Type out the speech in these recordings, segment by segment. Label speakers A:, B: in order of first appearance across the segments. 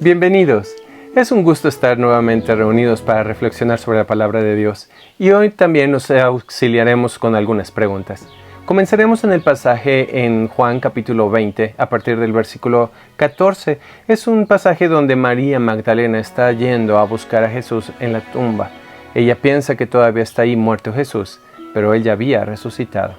A: Bienvenidos. Es un gusto estar nuevamente reunidos para reflexionar sobre la palabra de Dios y hoy también nos auxiliaremos con algunas preguntas. Comenzaremos en el pasaje en Juan capítulo 20 a partir del versículo 14. Es un pasaje donde María Magdalena está yendo a buscar a Jesús en la tumba. Ella piensa que todavía está ahí muerto Jesús, pero él ya había resucitado.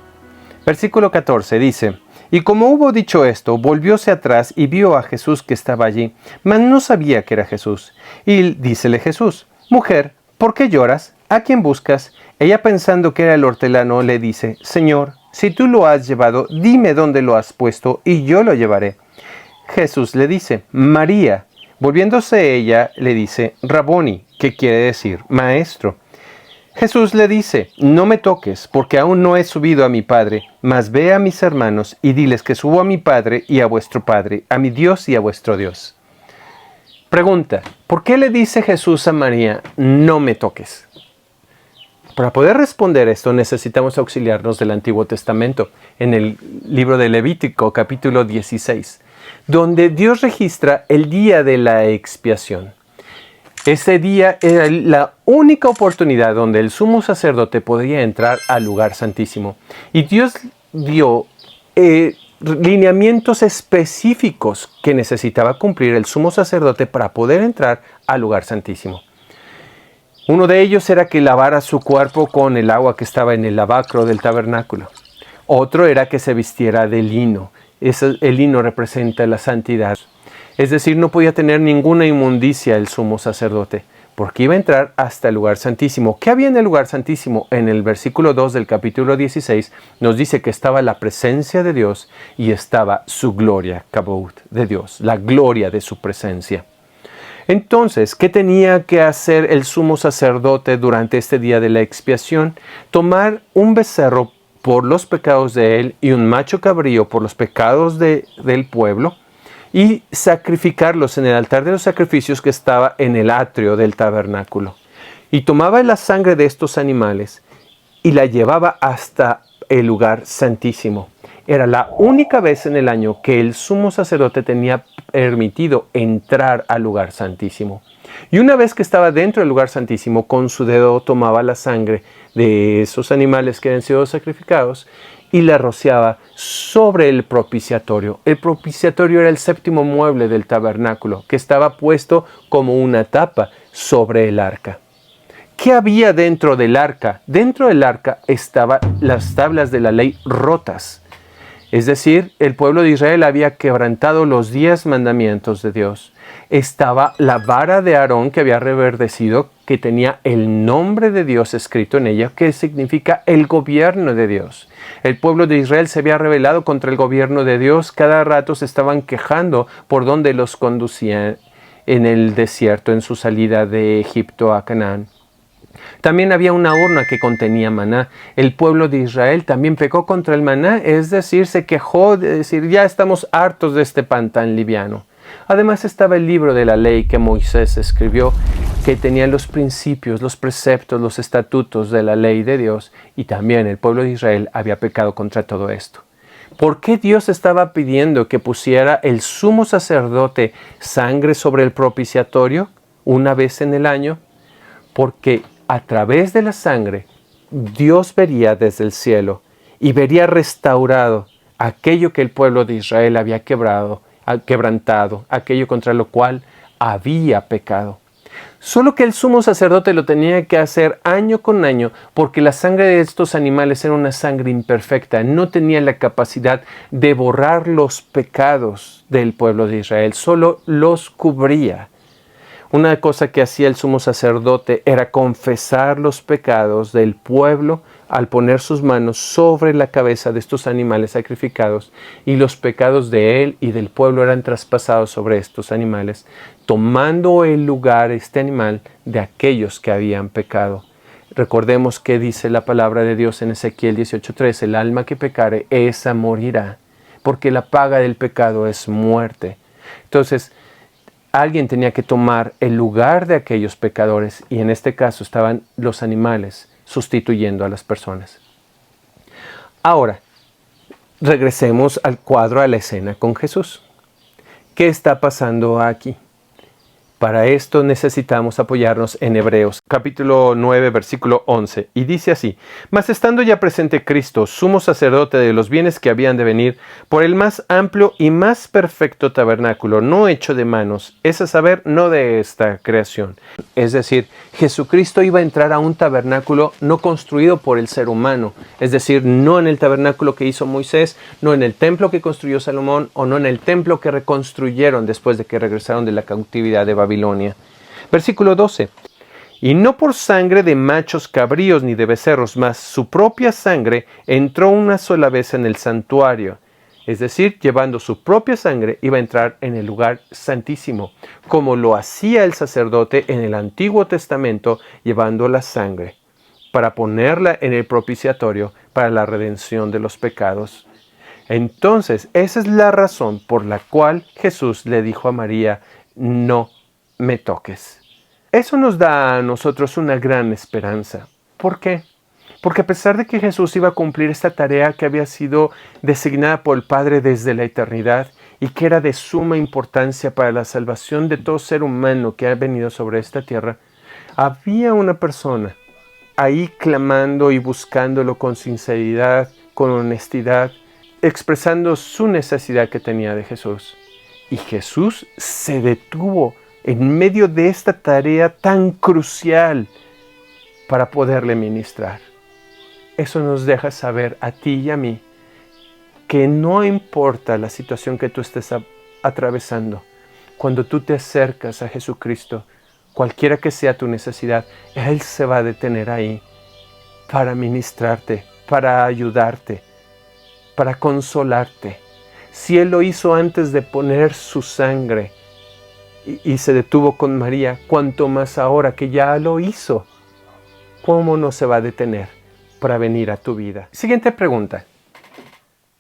A: Versículo 14 dice: Y como hubo dicho esto, volvióse atrás y vio a Jesús que estaba allí, mas no sabía que era Jesús. Y dícele Jesús: Mujer, ¿por qué lloras? ¿A quién buscas? Ella, pensando que era el hortelano, le dice: Señor, si tú lo has llevado, dime dónde lo has puesto, y yo lo llevaré. Jesús le dice: María. Volviéndose ella, le dice: Raboni, que quiere decir maestro. Jesús le dice: No me toques, porque aún no he subido a mi Padre, mas ve a mis hermanos y diles que subo a mi Padre y a vuestro Padre, a mi Dios y a vuestro Dios. Pregunta: ¿por qué le dice Jesús a María: no me toques? Para poder responder esto necesitamos auxiliarnos del Antiguo Testamento, en el libro de Levítico capítulo 16, donde Dios registra el día de la expiación. Ese día era la única oportunidad donde el sumo sacerdote podía entrar al lugar santísimo. Y Dios dio lineamientos específicos que necesitaba cumplir el sumo sacerdote para poder entrar al lugar santísimo. Uno de ellos era que lavara su cuerpo con el agua que estaba en el lavacro del tabernáculo. Otro era que se vistiera de lino. El lino representa la santidad. Es decir, no podía tener ninguna inmundicia el sumo sacerdote, porque iba a entrar hasta el lugar santísimo. ¿Qué había en el lugar santísimo? En el versículo 2 del capítulo 16 nos dice que estaba la presencia de Dios y estaba su gloria, kabod, de Dios, la gloria de su presencia. Entonces, ¿qué tenía que hacer el sumo sacerdote durante este día de la expiación? Tomar un becerro por los pecados de él y un macho cabrío por los pecados del pueblo, y sacrificarlos en el altar de los sacrificios que estaba en el atrio del tabernáculo. Y tomaba la sangre de estos animales y la llevaba hasta el lugar santísimo. Era la única vez en el año que el sumo sacerdote tenía permitido entrar al lugar santísimo. Y una vez que estaba dentro del lugar santísimo, con su dedo tomaba la sangre de esos animales que habían sido sacrificados y la rociaba sobre el propiciatorio. El propiciatorio era el séptimo mueble del tabernáculo, que estaba puesto como una tapa sobre el arca. ¿Qué había dentro del arca? Dentro del arca estaban las tablas de la ley rotas. Es decir, el pueblo de Israel había quebrantado los 10 mandamientos de Dios. Estaba la vara de Aarón que había reverdecido, que tenía el nombre de Dios escrito en ella, que significa el gobierno de Dios. El pueblo de Israel se había rebelado contra el gobierno de Dios. Cada rato se estaban quejando por donde los conducían en el desierto, en su salida de Egipto a Canaán. También había una urna que contenía maná. El pueblo de Israel también pecó contra el maná, es decir, se quejó de decir: ya estamos hartos de este pan tan liviano. Además estaba el libro de la ley que Moisés escribió, que tenía los principios, los preceptos, los estatutos de la ley de Dios, y también el pueblo de Israel había pecado contra todo esto. ¿Por qué Dios estaba pidiendo que pusiera el sumo sacerdote sangre sobre el propiciatorio una vez en el año? Porque a través de la sangre Dios vería desde el cielo y vería restaurado aquello que el pueblo de Israel había quebrantado, aquello contra lo cual había pecado. Solo que el sumo sacerdote lo tenía que hacer año con año, porque la sangre de estos animales era una sangre imperfecta, no tenía la capacidad de borrar los pecados del pueblo de Israel, solo los cubría. Una cosa que hacía el sumo sacerdote era confesar los pecados del pueblo al poner sus manos sobre la cabeza de estos animales sacrificados, y los pecados de él y del pueblo eran traspasados sobre estos animales, tomando el lugar este animal de aquellos que habían pecado. Recordemos que dice la palabra de Dios en Ezequiel 18:3: el alma que pecare, esa morirá, porque la paga del pecado es muerte. Entonces, alguien tenía que tomar el lugar de aquellos pecadores, y en este caso estaban los animales sustituyendo a las personas. Ahora, regresemos al cuadro, a la escena con Jesús. ¿Qué está pasando aquí? Para esto necesitamos apoyarnos en Hebreos, capítulo 9, versículo 11, y dice así: Mas estando ya presente Cristo, sumo sacerdote de los bienes que habían de venir, por el más amplio y más perfecto tabernáculo, no hecho de manos, es a saber, no de esta creación. Es decir, Jesucristo iba a entrar a un tabernáculo no construido por el ser humano, es decir, no en el tabernáculo que hizo Moisés, no en el templo que construyó Salomón, o no en el templo que reconstruyeron después de que regresaron de la cautividad de Babilonia. Versículo 12. Y no por sangre de machos cabríos ni de becerros, mas su propia sangre entró una sola vez en el santuario. Es decir, llevando su propia sangre iba a entrar en el lugar santísimo, como lo hacía el sacerdote en el Antiguo Testamento, llevando la sangre, para ponerla en el propiciatorio para la redención de los pecados. Entonces, esa es la razón por la cual Jesús le dijo a María: no me toques. Eso nos da a nosotros una gran esperanza. ¿Por qué? Porque a pesar de que Jesús iba a cumplir esta tarea que había sido designada por el Padre desde la eternidad y que era de suma importancia para la salvación de todo ser humano que ha venido sobre esta tierra, había una persona ahí clamando y buscándolo con sinceridad, con honestidad, expresando su necesidad que tenía de Jesús. Y Jesús se detuvo en medio de esta tarea tan crucial para poderle ministrar. Eso nos deja saber a ti y a mí que no importa la situación que tú estés atravesando, cuando tú te acercas a Jesucristo, cualquiera que sea tu necesidad, Él se va a detener ahí para ministrarte, para ayudarte, para consolarte. Si Él lo hizo antes de poner su sangre y se detuvo con María, cuanto más ahora que ya lo hizo, ¿cómo no se va a detener para venir a tu vida? Siguiente pregunta.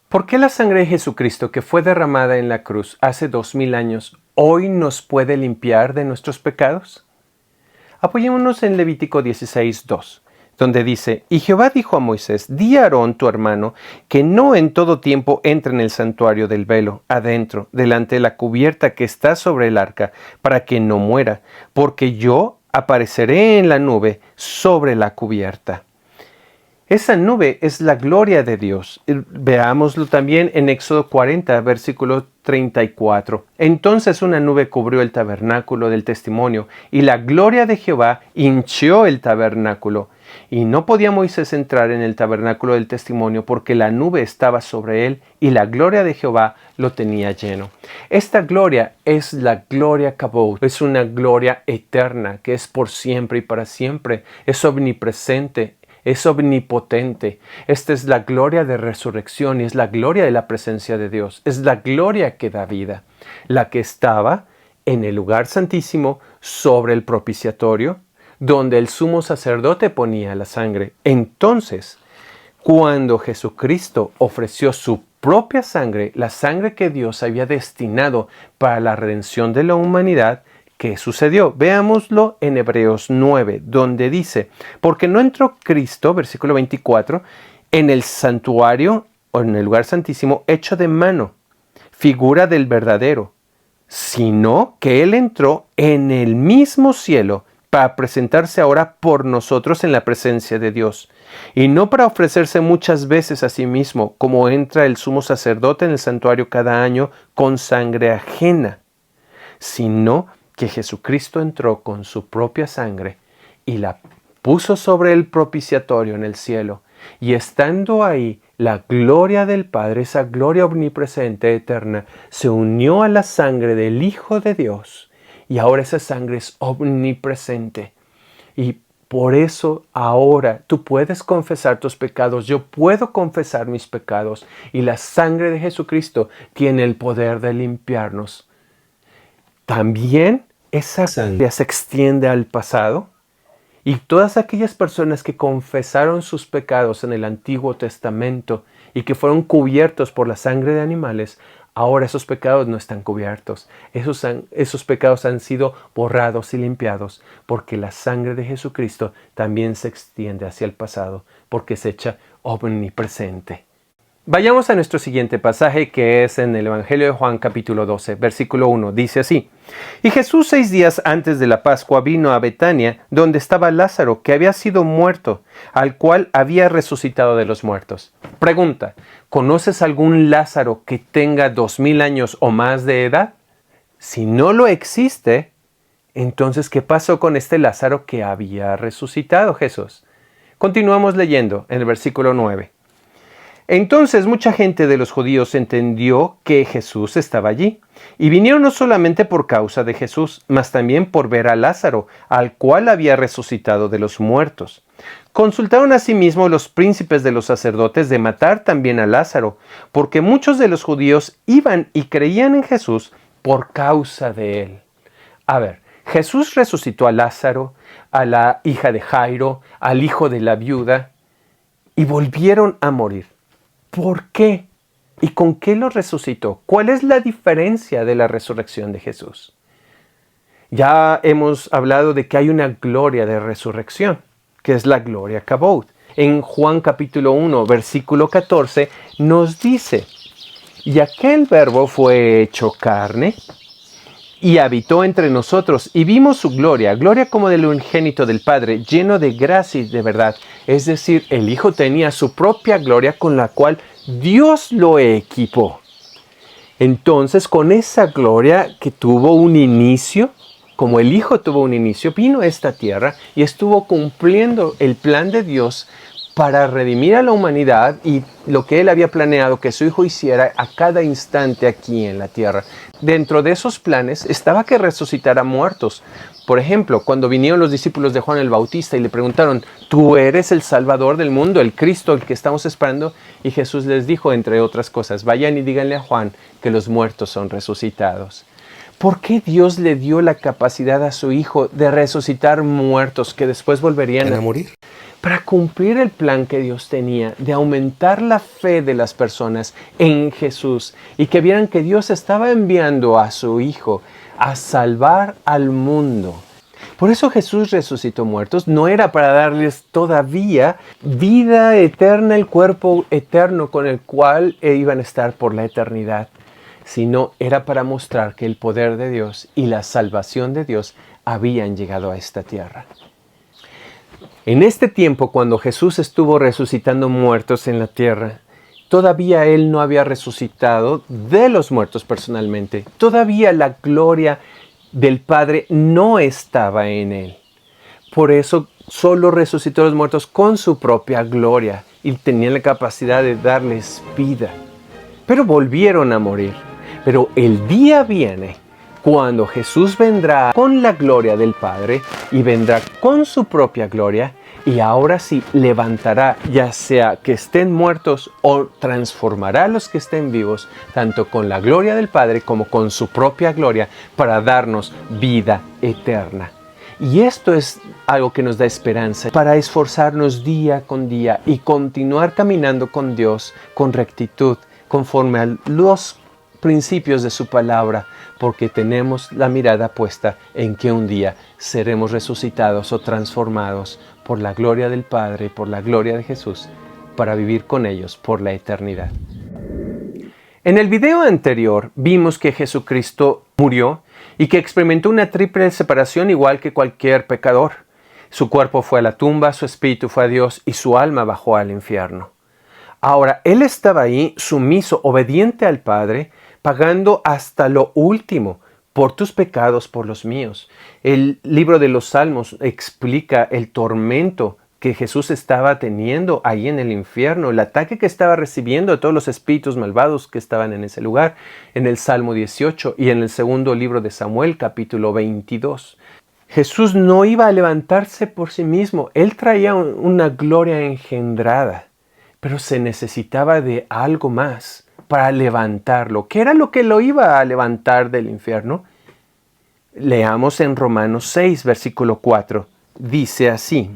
A: ¿Por qué la sangre de Jesucristo que fue derramada en la cruz hace 2000 años hoy nos puede limpiar de nuestros pecados? Apoyémonos en Levítico 16:2. Donde dice: Y Jehová dijo a Moisés: Di a Aarón tu hermano que no en todo tiempo entre en el santuario del velo, adentro, delante de la cubierta que está sobre el arca, para que no muera, porque yo apareceré en la nube sobre la cubierta. Esa nube es la gloria de Dios. Veámoslo también en Éxodo 40, versículo 34. Entonces una nube cubrió el tabernáculo del testimonio, y la gloria de Jehová hinchió el tabernáculo. Y no podía Moisés entrar en el tabernáculo del testimonio porque la nube estaba sobre él y la gloria de Jehová lo tenía lleno. Esta gloria es la gloria Kabod. Es una gloria eterna que es por siempre y para siempre. Es omnipresente. Es omnipotente. Esta es la gloria de resurrección y es la gloria de la presencia de Dios. Es la gloria que da vida. La que estaba en el lugar santísimo sobre el propiciatorio, donde el sumo sacerdote ponía la sangre. Entonces, cuando Jesucristo ofreció su propia sangre, la sangre que Dios había destinado para la redención de la humanidad, ¿qué sucedió? Veámoslo en Hebreos 9, donde dice: Porque no entró Cristo, versículo 24, en el santuario o en el lugar santísimo hecho de mano, figura del verdadero, sino que Él entró en el mismo cielo para presentarse ahora por nosotros en la presencia de Dios, y no para ofrecerse muchas veces a sí mismo, como entra el sumo sacerdote en el santuario cada año con sangre ajena, sino que Jesucristo entró con su propia sangre y la puso sobre el propiciatorio en el cielo, y estando ahí la gloria del Padre, esa gloria omnipresente, eterna, se unió a la sangre del Hijo de Dios. Y ahora esa sangre es omnipresente. Y por eso ahora tú puedes confesar tus pecados. Yo puedo confesar mis pecados. Y la sangre de Jesucristo tiene el poder de limpiarnos. También esa sangre se extiende al pasado. Y todas aquellas personas que confesaron sus pecados en el Antiguo Testamento y que fueron cubiertos por la sangre de animales, ahora esos pecados no están cubiertos. Esos pecados han sido borrados y limpiados porque la sangre de Jesucristo también se extiende hacia el pasado porque es hecha omnipresente. Vayamos a nuestro siguiente pasaje, que es en el Evangelio de Juan capítulo 12, versículo 1. Dice así: Y Jesús 6 días antes de la Pascua vino a Betania, donde estaba Lázaro, que había sido muerto, al cual había resucitado de los muertos. Pregunta: ¿conoces algún Lázaro que tenga 2000 años o más de edad? Si no lo existe, entonces, ¿qué pasó con este Lázaro que había resucitado Jesús? Continuamos leyendo en el versículo 9. Entonces mucha gente de los judíos entendió que Jesús estaba allí, y vinieron no solamente por causa de Jesús, mas también por ver a Lázaro, al cual había resucitado de los muertos. Consultaron asimismo los príncipes de los sacerdotes de matar también a Lázaro, porque muchos de los judíos iban y creían en Jesús por causa de él. A ver, Jesús resucitó a Lázaro, a la hija de Jairo, al hijo de la viuda, y volvieron a morir. ¿Por qué? ¿Y con qué lo resucitó? ¿Cuál es la diferencia de la resurrección de Jesús? Ya hemos hablado de que hay una gloria de resurrección, que es la gloria Kabod. En Juan capítulo 1, versículo 14, nos dice: y aquel verbo fue hecho carne y habitó entre nosotros, y vimos su gloria, gloria como del unigénito del Padre, lleno de gracia y de verdad. Es decir, el Hijo tenía su propia gloria con la cual Dios lo equipó. Entonces, con esa gloria que tuvo un inicio, como el Hijo tuvo un inicio, vino a esta tierra y estuvo cumpliendo el plan de Dios para redimir a la humanidad y lo que Él había planeado que su Hijo hiciera a cada instante aquí en la tierra. Dentro de esos planes estaba que resucitara muertos. Por ejemplo, cuando vinieron los discípulos de Juan el Bautista y le preguntaron: ¿tú eres el Salvador del mundo, el Cristo, el que estamos esperando? Y Jesús les dijo, entre otras cosas: vayan y díganle a Juan que los muertos son resucitados. ¿Por qué Dios le dio la capacidad a su Hijo de resucitar muertos que después volverían a morir? Para cumplir el plan que Dios tenía de aumentar la fe de las personas en Jesús y que vieran que Dios estaba enviando a su Hijo a salvar al mundo. Por eso Jesús resucitó muertos. No era para darles todavía vida eterna, el cuerpo eterno con el cual iban a estar por la eternidad, sino era para mostrar que el poder de Dios y la salvación de Dios habían llegado a esta tierra. En este tiempo, cuando Jesús estuvo resucitando muertos en la tierra, todavía Él no había resucitado de los muertos personalmente. Todavía la gloria del Padre no estaba en Él. Por eso solo resucitó a los muertos con su propia gloria y tenía la capacidad de darles vida. Pero volvieron a morir. Pero el día viene cuando Jesús vendrá con la gloria del Padre y vendrá con su propia gloria, y ahora sí levantará, ya sea que estén muertos o transformará a los que estén vivos, tanto con la gloria del Padre como con su propia gloria, para darnos vida eterna. Y esto es algo que nos da esperanza para esforzarnos día con día y continuar caminando con Dios con rectitud, conforme a los principios de su palabra, porque tenemos la mirada puesta en que un día seremos resucitados o transformados por la gloria del Padre, por la gloria de Jesús, para vivir con ellos por la eternidad. En el video anterior vimos que Jesucristo murió y que experimentó una triple separación igual que cualquier pecador. Su cuerpo fue a la tumba, su espíritu fue a Dios y su alma bajó al infierno. Ahora, Él estaba ahí sumiso, obediente al Padre, pagando hasta lo último por tus pecados, por los míos. El libro de los Salmos explica el tormento que Jesús estaba teniendo ahí en el infierno, el ataque que estaba recibiendo de todos los espíritus malvados que estaban en ese lugar, en el Salmo 18 y en el segundo libro de Samuel, capítulo 22. Jesús no iba a levantarse por sí mismo, Él traía una gloria engendrada, pero se necesitaba de algo más para levantarlo. ¿Qué era lo que lo iba a levantar del infierno? Leamos en Romanos 6, versículo 4. Dice así: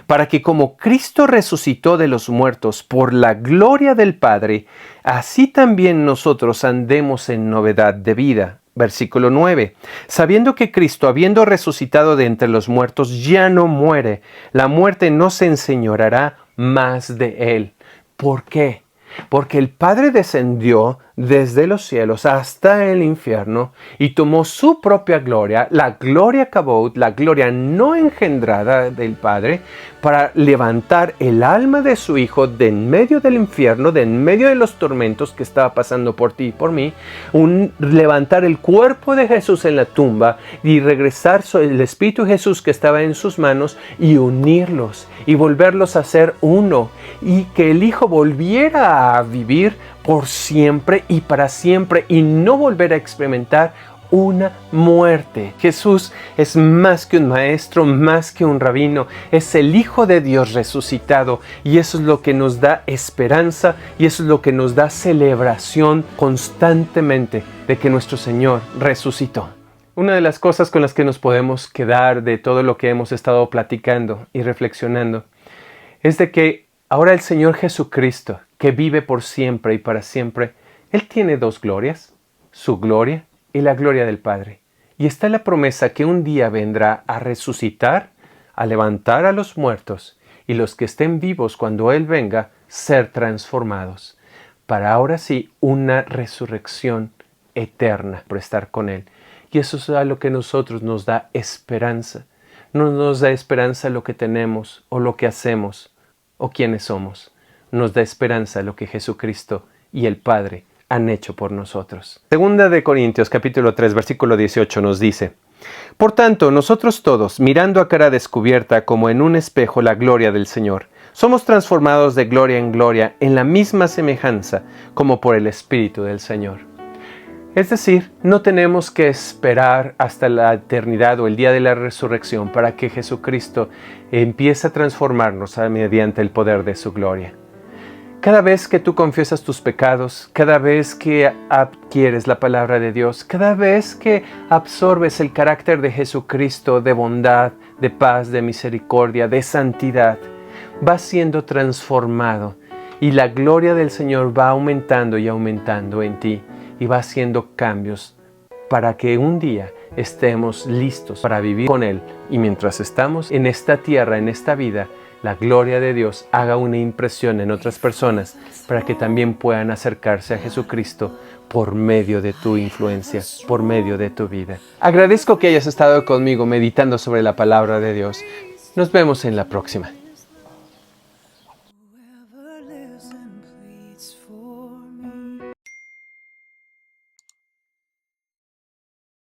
A: para que como Cristo resucitó de los muertos por la gloria del Padre, así también nosotros andemos en novedad de vida. Versículo 9. Sabiendo que Cristo, habiendo resucitado de entre los muertos, ya no muere, la muerte no se enseñoreará más de él. ¿Por qué? Porque el Padre descendió desde los cielos hasta el infierno y tomó su propia gloria, la gloria Kabod, la gloria no engendrada del Padre, para levantar el alma de su Hijo de en medio del infierno, de en medio de los tormentos que estaba pasando por ti y por mí, levantar el cuerpo de Jesús en la tumba y regresar el Espíritu de Jesús que estaba en sus manos y unirlos y volverlos a ser uno, y que el Hijo volviera a vivir por siempre y para siempre y no volver a experimentar una muerte. Jesús es más que un maestro, más que un rabino, es el Hijo de Dios resucitado, y eso es lo que nos da esperanza y eso es lo que nos da celebración constantemente de que nuestro Señor resucitó. Una de las cosas con las que nos podemos quedar de todo lo que hemos estado platicando y reflexionando es de que ahora el Señor Jesucristo, que vive por siempre y para siempre, Él tiene dos glorias, su gloria y la gloria del Padre. Y está la promesa que un día vendrá a resucitar, a levantar a los muertos, y los que estén vivos cuando Él venga, ser transformados, para ahora sí una resurrección eterna por estar con Él. Y eso es a lo que a nosotros nos da esperanza. No nos da esperanza lo que tenemos o lo que hacemos o quiénes somos. Nos da esperanza lo que Jesucristo y el Padre han hecho por nosotros. Segunda de Corintios capítulo 3 versículo 18 nos dice: Por tanto, nosotros todos, mirando a cara descubierta como en un espejo la gloria del Señor, somos transformados de gloria en gloria en la misma semejanza como por el Espíritu del Señor. Es decir, no tenemos que esperar hasta la eternidad o el día de la resurrección para que Jesucristo empiece a transformarnos mediante el poder de su gloria. Cada vez que tú confiesas tus pecados, cada vez que adquieres la palabra de Dios, cada vez que absorbes el carácter de Jesucristo de bondad, de paz, de misericordia, de santidad, vas siendo transformado y la gloria del Señor va aumentando y aumentando en ti. Y va haciendo cambios para que un día estemos listos para vivir con Él. Y mientras estamos en esta tierra, en esta vida, la gloria de Dios haga una impresión en otras personas para que también puedan acercarse a Jesucristo por medio de tu influencia, por medio de tu vida. Agradezco que hayas estado conmigo meditando sobre la palabra de Dios. Nos vemos en la próxima.